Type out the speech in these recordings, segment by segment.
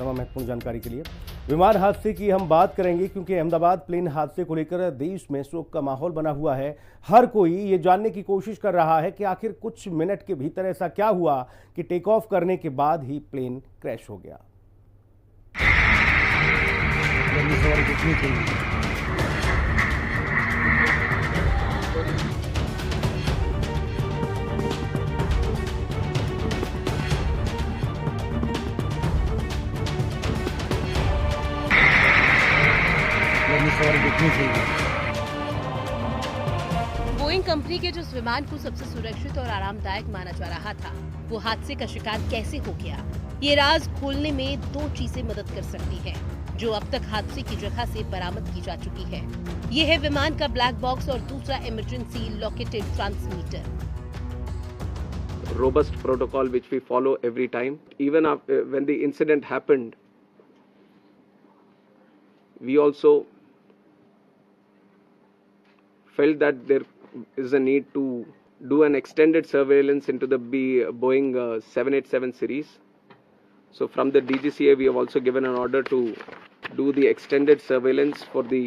तमाम महत्वपूर्ण जानकारी के लिए। विमान हादसे की हम बात करेंगे क्योंकि अहमदाबाद प्लेन हादसे को लेकर देश में शोक का माहौल बना हुआ है। हर कोई ये जानने की कोशिश कर रहा है कि आखिर कुछ मिनट के भीतर ऐसा क्या हुआ कि टेक ऑफ करने के बाद ही प्लेन क्रैश हो गया। बोइंग कंपनी के जिस विमान को सबसे सुरक्षित और आरामदायक माना जा रहा था, वो हादसे का शिकार कैसे हो गया, ये राज खोलने में दो चीजें मदद कर सकती हैं, जो अब तक हादसे की जगह से बरामद की जा चुकी है। ये है विमान का ब्लैक बॉक्स और दूसरा emergency located transmitter. Robust protocol which we follow every time. Even after, when the incident happened, we also felt that there is a need to do an extended surveillance into the Boeing 787 series. So from the DGCA, we have also given an order to do the extended surveillance for the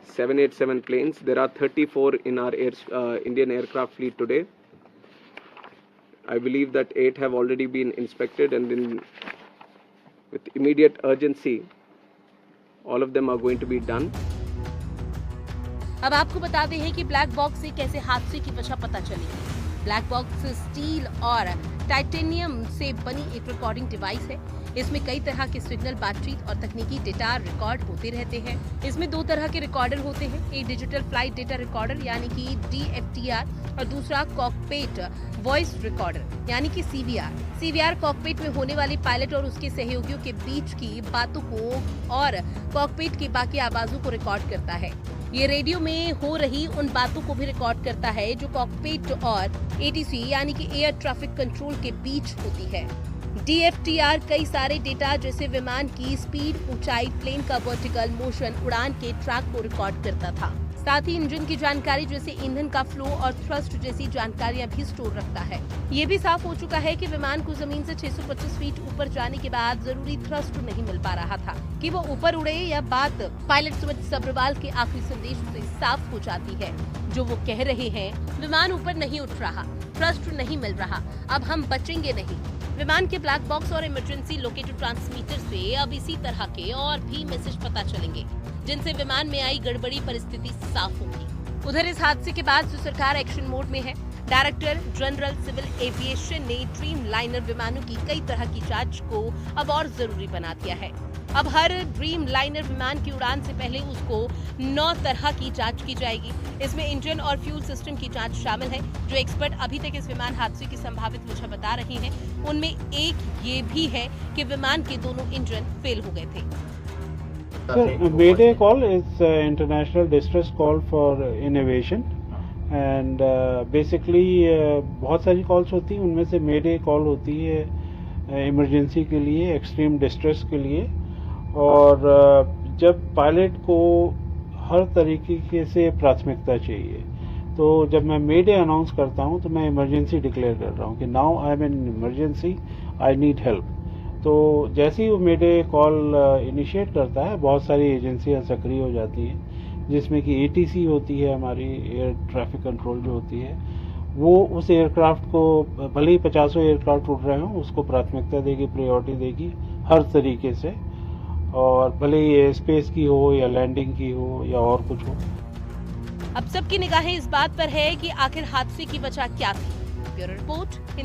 787 planes. There are 34 in our Indian aircraft fleet today. I believe that 8 have already been inspected, and then with immediate urgency, all of them are going to be done. अब आपको बताते हैं कि black box से कैसे हादसे की वजह पता चली। ब्लैक बॉक्स स्टील और टाइटेनियम से बनी एक रिकॉर्डिंग डिवाइस है। इसमें कई तरह के सिग्नल, बातचीत और तकनीकी डेटा रिकॉर्ड होते रहते हैं। इसमें दो तरह के रिकॉर्डर होते हैं, एक डिजिटल फ्लाइट डेटा रिकॉर्डर यानी कि DFTR और दूसरा कॉकपिट वॉइस रिकॉर्डर यानी कि CVR। CVR कॉकपिट में होने वाली पायलट और उसके सहयोगियों के बीच की बातों को और कॉकपिट की बाकी आवाजों को रिकॉर्ड करता है। ये रेडियो में हो रही उन बातों को भी रिकॉर्ड करता है जो कॉकपिट और ATC यानी कि एयर ट्रैफिक कंट्रोल के बीच होती है। DFTR कई सारे डेटा जैसे विमान की स्पीड, ऊंचाई, प्लेन का वर्टिकल मोशन, उड़ान के ट्रैक को रिकॉर्ड करता था। साथ ही इंजन की जानकारी जैसे ईंधन का फ्लो और थ्रस्ट जैसी जानकारियां भी स्टोर रखता है। ये भी साफ हो चुका है कि विमान को जमीन से 625 फीट ऊपर जाने के बाद जरूरी थ्रस्ट नहीं मिल पा रहा था कि वो ऊपर उड़े। यह बात पायलट सुमित सब्रवाल के आखिरी संदेश से साफ हो जाती है, जो वो कह रहे हैं, विमान ऊपर नहीं उठ रहा, थ्रस्ट नहीं मिल रहा, अब हम बचेंगे नहीं। विमान के ब्लैक बॉक्स और इमरजेंसी लोकेटेड ट्रांसमीटर से अब इसी तरह के और भी मैसेज पता चलेंगे, जिनसे विमान में आई गड़बड़ी परिस्थिति साफ होगी। उधर इस हादसे के बाद जो सरकार एक्शन मोड में है, डायरेक्टर जनरल सिविल एविएशन ने ड्रीम लाइनर विमानों की कई तरह की जांच को अब और जरूरी बना दिया है। अब हर ड्रीम लाइनर विमान की उड़ान से पहले उसको 9 तरह की जांच की जाएगी। इसमें इंजन और फ्यूल सिस्टम की जांच शामिल है। जो एक्सपर्ट अभी तक इस विमान हादसे की संभावित वजह बता रहे हैं, उनमें एक ये भी है कि विमान के दोनों इंजन फेल हो गए थे। Mayday call is international distress call for innovation and basically बहुत सारी कॉल्स होती हैं, उनमें से Mayday कॉल होती है इमरजेंसी के लिए, एक्सट्रीम डिस्ट्रेस के लिए। और जब पायलट को हर तरीके से प्राथमिकता चाहिए, तो जब मैं Mayday अनाउंस करता हूं तो मैं इमरजेंसी डिक्लेयर कर रहा हूं कि now I am in emergency, I need help. तो जैसे ही वो Mayday कॉल इनिशिएट करता है, बहुत सारी एजेंसियां सक्रिय हो जाती हैं, जिसमें कि ATC होती है, हमारी एयर ट्रैफिक कंट्रोल जो होती है, वो उस एयरक्राफ्ट को, भले ही 50 एयरक्राफ्ट उड़ रहे हों, उसको प्राथमिकता देगी, प्रायोरिटी देगी हर तरीके से, और भले ही स्पेस की हो या लैंडिंग की हो या और कुछ हो। अब सबकी निगाहें इस बात पर है कि आखिर हादसे की वजह क्या थी। Bureau report.